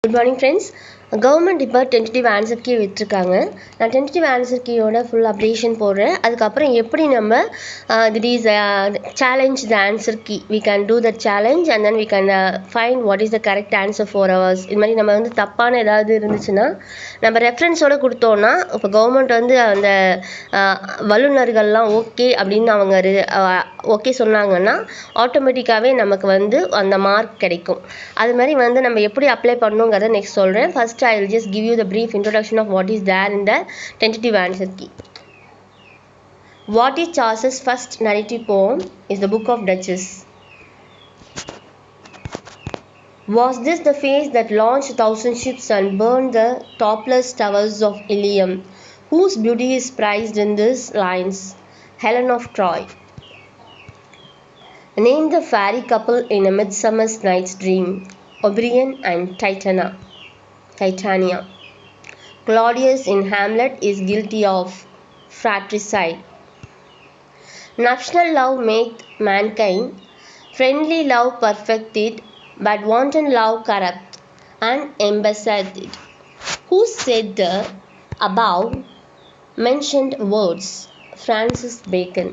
Good morning friends. Government இப்போ tentative answer key விட்டுருக்காங்க. நான் டென்டேட்டிவ் ஆன்சர் கீயோட ஃபுல் அப்டேஷன் போடுறேன். அதுக்கப்புறம் எப்படி நம்ம that is challenge the answer key, we can do the challenge and then we can find what is the correct answer for ours. இது மாதிரி நம்ம வந்து தப்பான ஏதாவது இருந்துச்சுன்னா நம்ம ரெஃபரன்ஸோடு கொடுத்தோன்னா, இப்போ கவர்மெண்ட் வந்து அந்த வல்லுநர்கள்லாம் ஓகே அப்படின்னு அவங்க ஓகே சொன்னாங்கன்னா ஆட்டோமேட்டிக்காகவே நமக்கு வந்து அந்த மார்க் கிடைக்கும். அது மாதிரி வந்து நம்ம எப்படி அப்ளை பண்ணணுங்கிறத நெக்ஸ்ட் சொல்கிறேன். First I will just give you the brief introduction of what is there in the tentative answer key. What is Chaucer's first narrative poem is the Book of Duchess. Was this the face that launched 1,000 ships and burned the topless towers of Ilium, whose beauty is prized in these lines? Helen of Troy. Name the fairy couple in A Midsummer Night's Dream. Oberon and Titania. Claudius in Hamlet is guilty of fratricide. National love maketh mankind, friendly love perfected, but wanton love corrupt and embassaded. Who said the above mentioned words? Francis Bacon.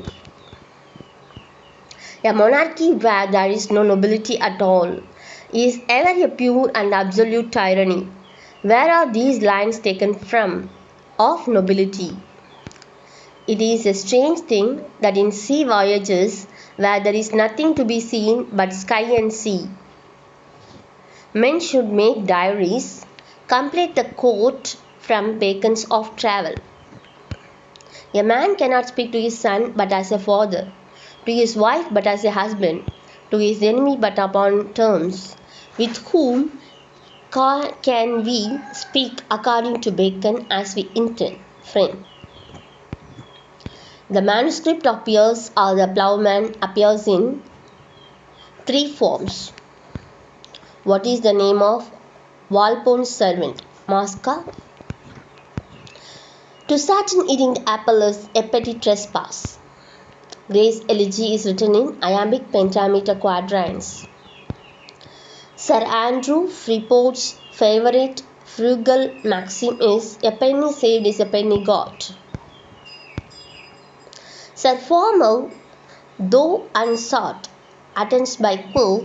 A monarchy where there is no nobility at all is ever a pure and absolute tyranny. Where are these lines taken from? Of nobility. It is a strange thing that in sea voyages, where there is nothing to be seen but sky and sea, men should make diaries, complete the quote from Bacon's Of Travel. A man cannot speak to his son but as a father, to his wife but as a husband, to his enemy but upon terms. With whom can we speak according to Bacon as we intend? Friend. The manuscript of Piers or the Ploughman appears in 3 forms. What is the name of Walpole's servant? Masca. To Saturn eating the apple is a petty trespass. Gray's elegy is written in iambic pentameter quatrains. Sir Andrew Freeport's favorite frugal maxim is, a penny saved is a penny got. Sir Formal, though unsought, attends by Quill.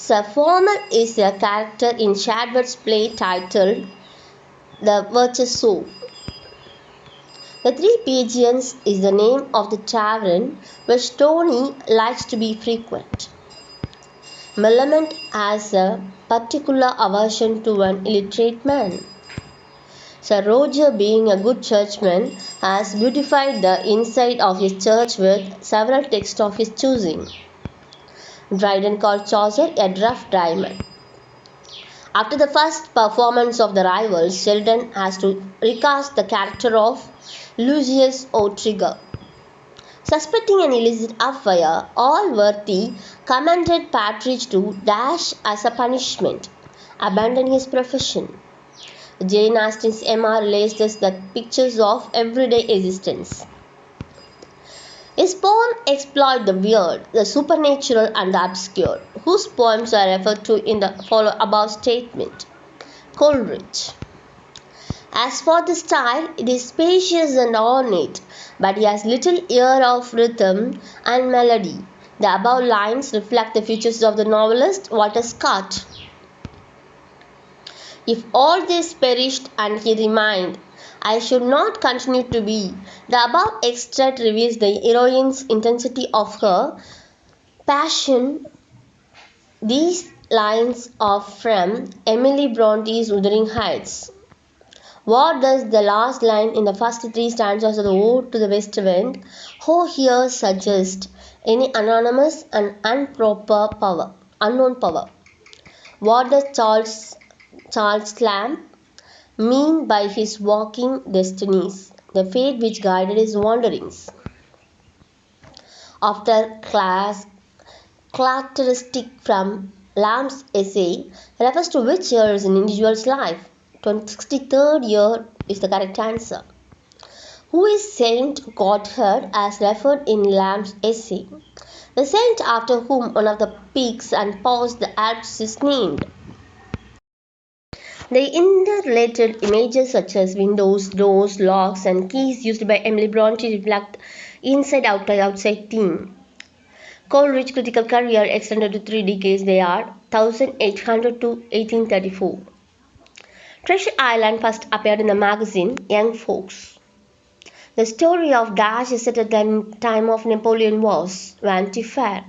Sir Formal is a character in Shadwell's play titled The Virtuoso. The Three Pigeons is the name of the tavern which Tony likes to be frequent. Millamant has a particular aversion to an illiterate man. Sir Roger, being a good churchman, has beautified the inside of his church with several texts of his choosing. Dryden called Chaucer a rough diamond. After the first performance of The Rivals, Sheldon has to recast the character of Lucius O'Trigger. Suspecting an illicit affair, Allworthy commanded Partridge to dash as a punishment, abandon his profession. Jane Austen's Emma relates us the pictures of everyday existence. His poems exploit the weird, the supernatural and the obscure, whose poems are referred to in the above statement. Coleridge. As for the style, it is spacious and ornate, but he has little ear of rhythm and melody. The above lines reflect the features of the novelist Walter Scott. If all this perished and he remained, I should not continue to be. The above extract reveals the heroine's intensity of her passion. These lines are from Emily Bronte's Wuthering Heights. What does the last line in the first 3 stanzas of the Ode to the West Wind, who here suggest any anonymous and unknown power? What does Charles Lamb mean by his walking destinies, the fate which guided his wanderings? After characteristic from Lamb's essay refers to which year is an individual's life? 63rd year is the correct answer. Who is Saint Gotthard as referred in Lamb's essay? The saint after whom one of the peaks and paws the Alps is named. The interrelated images such as windows, doors, locks, and keys used by Emily Bronte reflect inside-outside theme. Coleridge's critical career extended to 3 decades. They are 1800 to 1834. Treasure Island first appeared in the magazine Young Folks. The story of Dash is set at the time of Napoleon Wars, Vanity Fair.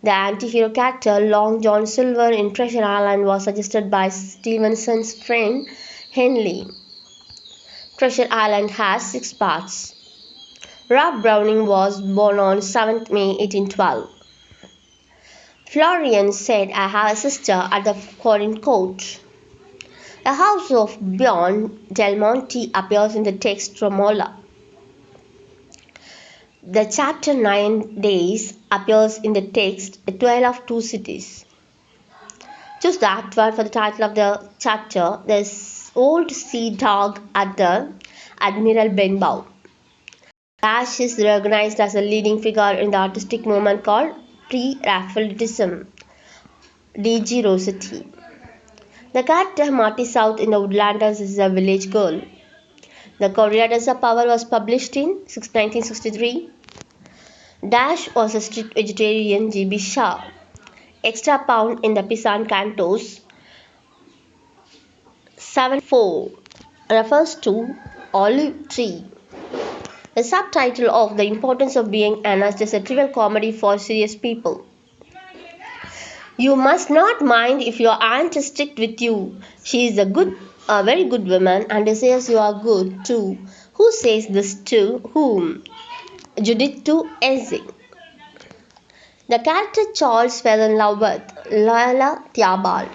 The anti-hero character Long John Silver in Treasure Island was suggested by Stevenson's friend Henley. Treasure Island has 6 parts. Rob Browning was born on 7th May 1812. Florian said, "I have a sister at the foreign court." The house of Beyond Del Monte appears in the text Romola. The chapter 9 days appears in the text A Tale of Two Cities. Choose the act word for the title of the chapter. This old sea dog at the Admiral Benbow. Dash is recognized as a leading figure in the artistic movement called Pre-Raphaelitism. D.G. Rossetti. The character Marty South in The Woodlanders is a village girl. The Coriolanus of Power was published in 1963. Dash was a strict vegetarian. G.B. Shaw. Extra pound in the Pisan Cantos 7-4 refers to olive tree. The subtitle of The Importance of Being Honest is a trivial comedy for serious people. You must not mind if your aunt is strict with you. She is a very good woman and desires you are good too. Who says this to whom? Judith to Elsie. The character Charles fell in love with Lila Theobald.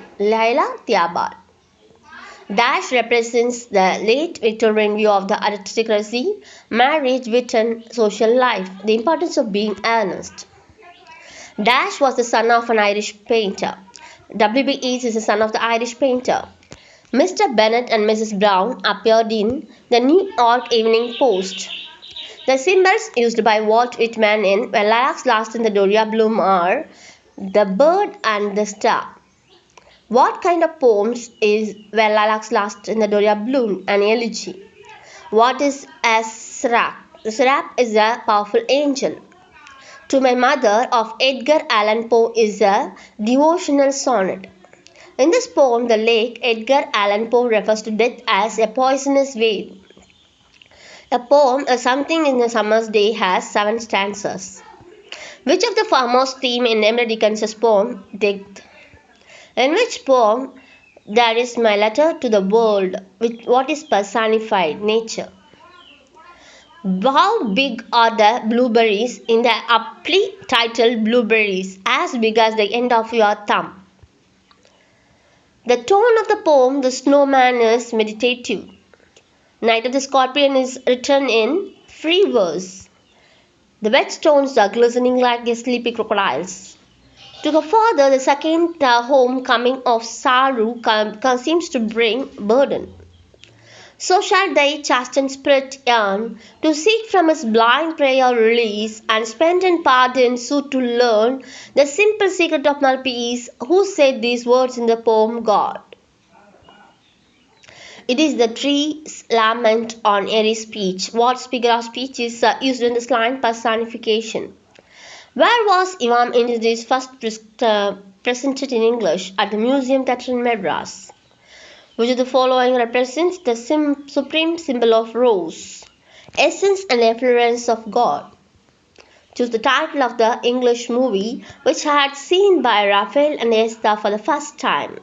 Dash represents the late Victorian view of the aristocracy, marriage, wit, and social life. The importance of being honest. Dash was the son of an Irish painter. W.B. Yeats is the son of the Irish painter. Mr. Bennet and Mrs. Brown appeared in the New York Evening Post. The symbols used by Walt Whitman in When Lilacs Last in the Dahlia Bloom are the bird and the star. What kind of poems is When Lilacs Last in the Dahlia Bloom? An elegy. What is a seraph? The seraph is a powerful angel. To My Mother of Edgar Allan Poe is a devotional sonnet. In this poem, the lake Edgar Allan Poe refers to death as a poisonous wave. A poem, A Something in a Summer's Day, has 7 stanzas. Which of the foremost theme in Emily Dickinson's poem, Death? In which poem there is my letter to the world, with what is personified? Nature. How big are the blueberries in the aptly titled Blueberries? As big as the end of your thumb. The tone of the poem The Snowman is meditative. Night of the Scorpion is written in free verse. The whetstones are glistening like the sleepy crocodiles. To her father, the second homecoming of Saru seems to bring burden. So shall thy chastened spirit yearn to seek from his blind prayer release, and spend in pardon suit to learn the simple secret of malpeace. Who said these words in the poem? God. It is the tree's lament on airy speech. What figure of speech is used in the slang personification? Where was Imam Idris first presented in English? At the Museum Theatre in Madras. Which of the following represents the supreme symbol of rose? Essence and effluence of God. Choose the title of the English movie which I had seen by Raphael and Esther for the first time.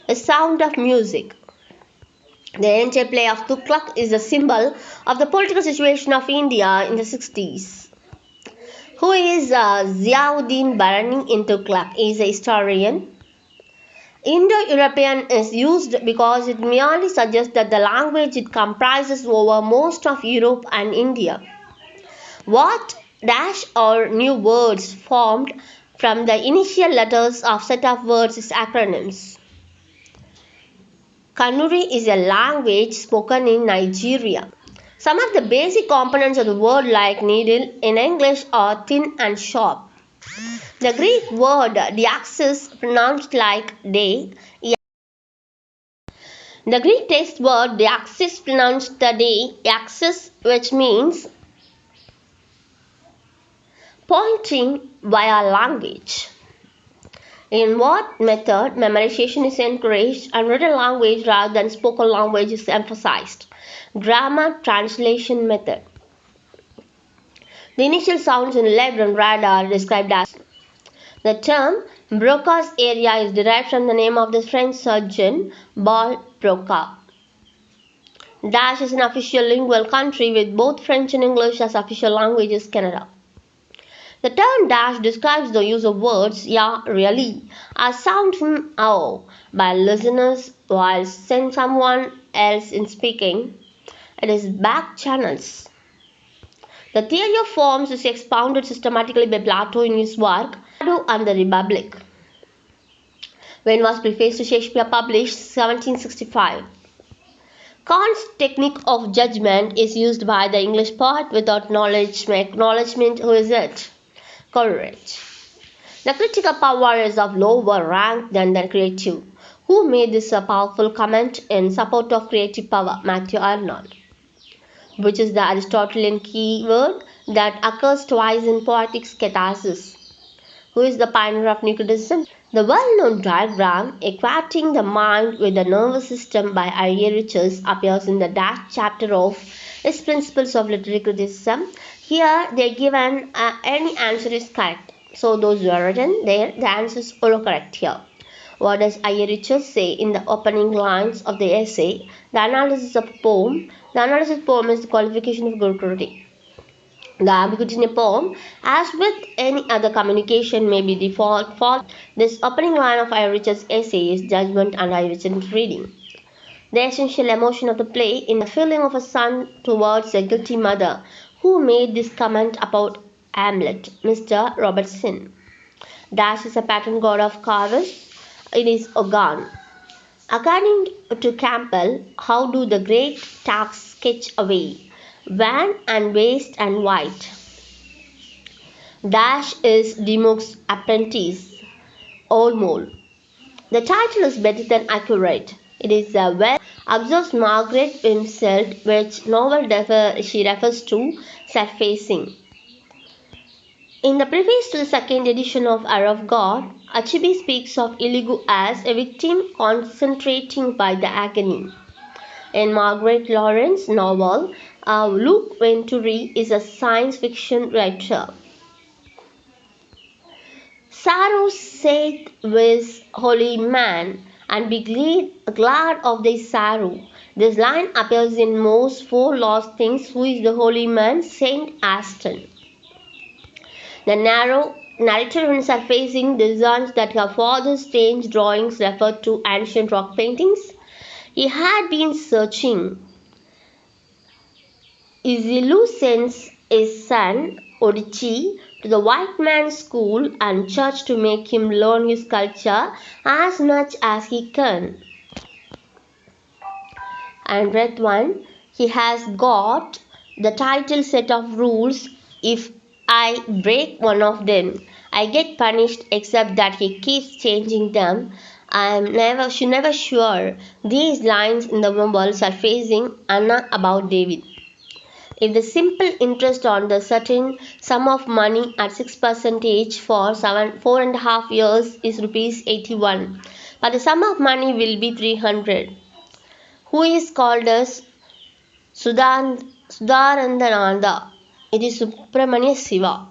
The Sound of Music. The interplay of Tughlaq is a symbol of the political situation of India in the 60s. Who is Ziauddin Barani in Tughlaq? He is a historian. Indo-European is used because it merely suggests that the language it comprises over most of Europe and India. What dash or new words formed from the initial letters of set of words is acronyms. Kanuri is a language spoken in Nigeria. Some of the basic components of the word like needle in English are thin and sharp. The Greek word "diaxis" pronounced like day The Greek text word "deaxis" pronounced the day "axis", which means pointing via language. In what method memorization is encouraged and written language rather than spoken language is emphasized? Grammar translation method. The initial sounds in left and right are described as. The term Broca's area is derived from the name of the French surgeon Paul Broca. Dash is an official lingual country with both French and English as official languages, Canada. The term dash describes the use of words "yeah, really" as sound "oh" by listeners while someone else is speaking. It is back channels. The theory of forms is expounded systematically by Plato in his work Plato and the Republic, when was prefaced to Shakespeare, published 1765. Kant's technique of judgment is used by the English poet without acknowledgement. Who is it? Coleridge. The critical power is of lower rank than the creative. Who made this a powerful comment in support of creative power? Matthew Arnold. Which is the Aristotelian keyword that occurs twice in poetic catharsis. Who is the pioneer of Euclidean? The well-known diagram equating the mind with the nervous system by Riches appears in the dash chapter of his Principles of Literary Criticism. Here they are given any answer is correct. So those who are written there, the answers are correct here. What does Riches say in the opening lines of the essay? The analysis of a poem. The analysis of a poem is the qualification of good quality. The ambiguity in a poem, as with any other communication, may be default false. This opening line of Richard's essay is judgment and Richard's reading. The essential emotion of the play in the feeling of a son towards a guilty mother. Who made this comment about Hamlet? Mr. Robertson. Dash is a patron god of carvers. It is Ogan. According to Campbell, how do the great Turks sketch away? Wan and waste and white. Dash is Dimok's apprentice, Olmol. The title is better than accurate. It is a well observes Margaret Wimseld, which novel she refers to surfacing. In the preface to the second edition of Hour of God, Achebe speaks of Iligu as a victim concentrating by the agony. In Margaret Lauren's novel, Luke Venturi is a science fiction writer. Sorrow saith with holy man, and be glad of thy sorrow. This line appears in More's Four Lost Things. Who is the holy man? Saint Aston. The narrator in surfacing discerns that her father's strange drawings referred to ancient rock paintings. He had been searching. Izilu sends his son, Odichi, to the white man's school and church to make him learn his culture as much as he can. And red one, he has got the title set of rules. If I break one of them, I get punished, except that he keeps changing them. I am never sure. These lines in the novel surfacing Anna about David. If the simple interest on the certain sum of money at 6% for 4.5 years is ₹81, but the sum of money will be 300. Who is called as Sudarandananda? It is Subramanya Siva.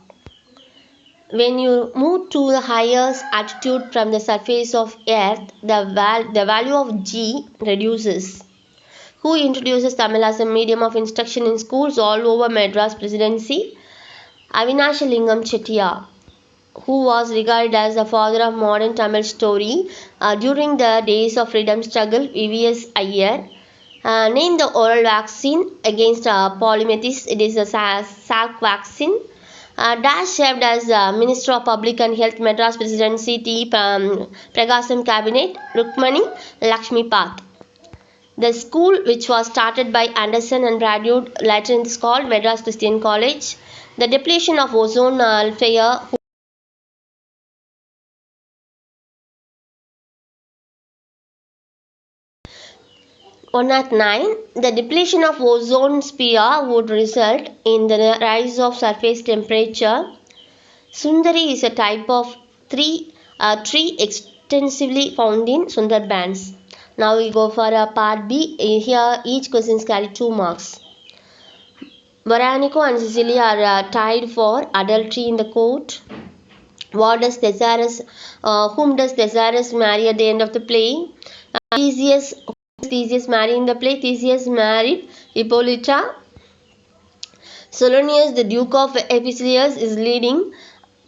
When you move to the highest altitude from the surface of earth, the value of G reduces. Who introduces Tamil as a medium of instruction in schools all over Madras Presidency? Avinash Lingam Chettiar, who was regarded as the father of modern Tamil story during the days of freedom struggle. VVS Iyer named the oral vaccine against polymyelitis. It is a Salk vaccine. Dash served as Minister of Public and Health, Madras Presidency, T. Pragasam Cabinet, Rukmani Lakshmipad. The school, which was started by Anderson and Bradford, later is called Madras Christian College. The depletion of ozone layer. 1 at 9. The depletion of ozone sphere would result in the rise of surface temperature. Sundari is a type of tree extensively found in Sundarbans. Now we go for a part B. Here each question carry 2 marks. Veronico and Cecily are tied for adultery in the court. Whom does Thesaurus marry at the end of the play? Theseus married in the play. Theseus married Hippolyta. Solonius, the Duke of Epicurus, is leading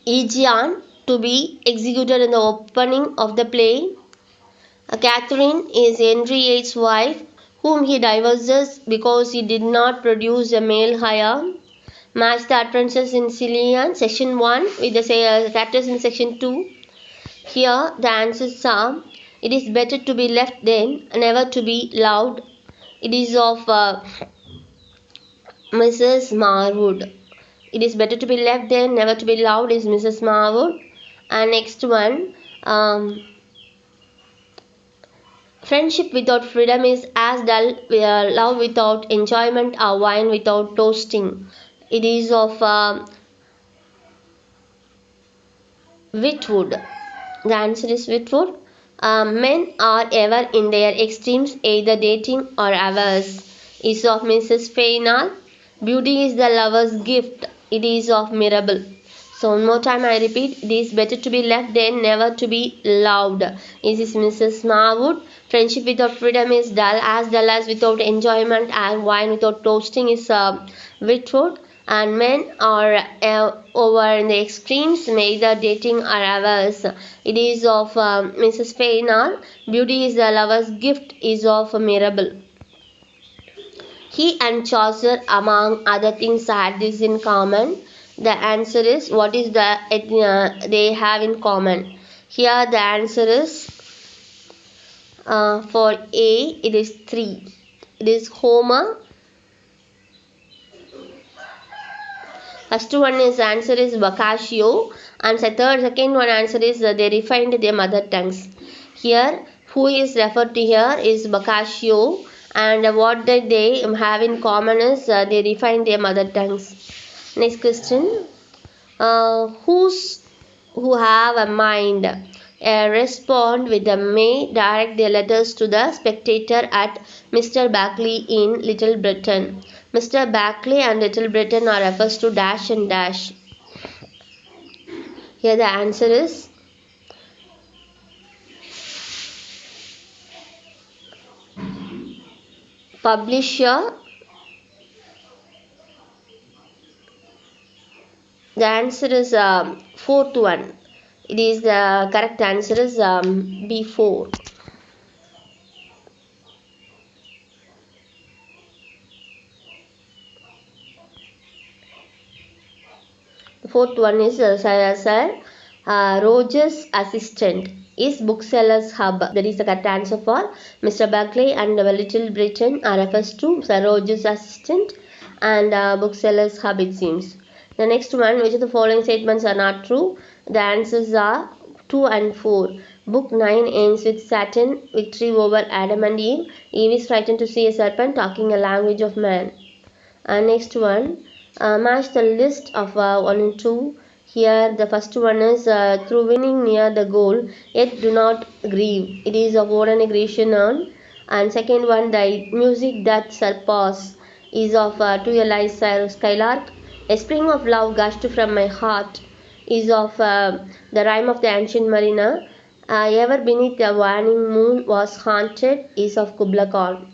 Aegeon to be executed in the opening of the play. Catherine is Henry VIII's wife, whom he divorces because he did not produce a male heir. Match the utterances in Cillian, section 1, with the characters in section 2. Here the answers are: it is better to be left than never to be loved. It is of Mrs. Marwood. It is better to be left than never to be loved is Mrs. Marwood. And next one, friendship without freedom is as dull, love without enjoyment, or wine without toasting. It is of Whitwood. The answer is Whitwood. Men are ever in their extremes, either dating or averse. Is of Mrs. Fainall. Beauty is the lover's gift. It is of Mirabell. So one more time I repeat, it is better to be left than never to be loved. This is Mrs. Marwood. Friendship without freedom is dull as without enjoyment, and wine without toasting is Whitwood. And men are over in the extremes, neither dating or averse. It is of Mrs. Fainall. Beauty is the lover's gift is of Mirabell. He and Chaucer, among other things, had this in common. The answer is, what is they have in common? Here the answer is for A, it is 3. It is Homer. First one is answer is Boccaccio, and second one answer is they refined their mother tongues. Here who is referred to here is Boccaccio, and what did they have in common is they refined their mother tongues. Next question. Who have a mind respond with the may direct their letters to the spectator at Mr. Backley in Little Britain. Mr. Backley and Little Britain are refers to dash and dash. Here the answer is publisher. The answer is fourth one. It is the correct answer is B4. The fourth one is Roger's assistant is bookseller's hub. That is the correct answer for Mr. Backley and Little Britain refers to Sir Roger's assistant and bookseller's hub, it seems. The next one, which of the following statements are not true? The answers are 2 and 4. Book 9 ends with Satan victory over Adam and Eve. Eve is frightened to see a serpent talking a language of man. Next one, match the list of 1 and 2. Here the first one is through winning near the goal, yet do not grieve. It is of Oren Grecian urn. And second one, the music that surpass is of To Eli Skylark. A spring of love gushed from my heart is of the rhyme of the ancient mariner. Ever beneath the waning moon was haunted is of Kubla Khan.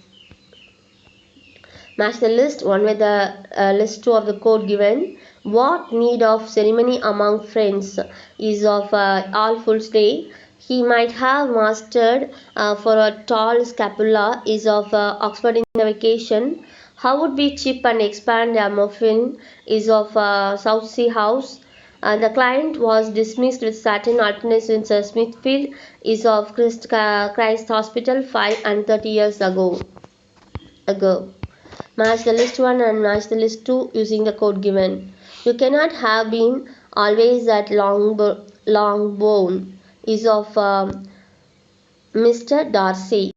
Match the list 1 with the list 2 of the code given. What need of ceremony among friends is of All Fools Day. He might have mastered for a tall scapula is of Oxford in the Vacation. How would we chip and expand a muffin is of Southsea House. The client was dismissed with certain alternates in Sir Smithfield is of Christ Hospital 5 and 30 years ago. Match the list 1 and match the list 2 using the code given. You cannot have been always at Longbourn is of Mr. Darcy.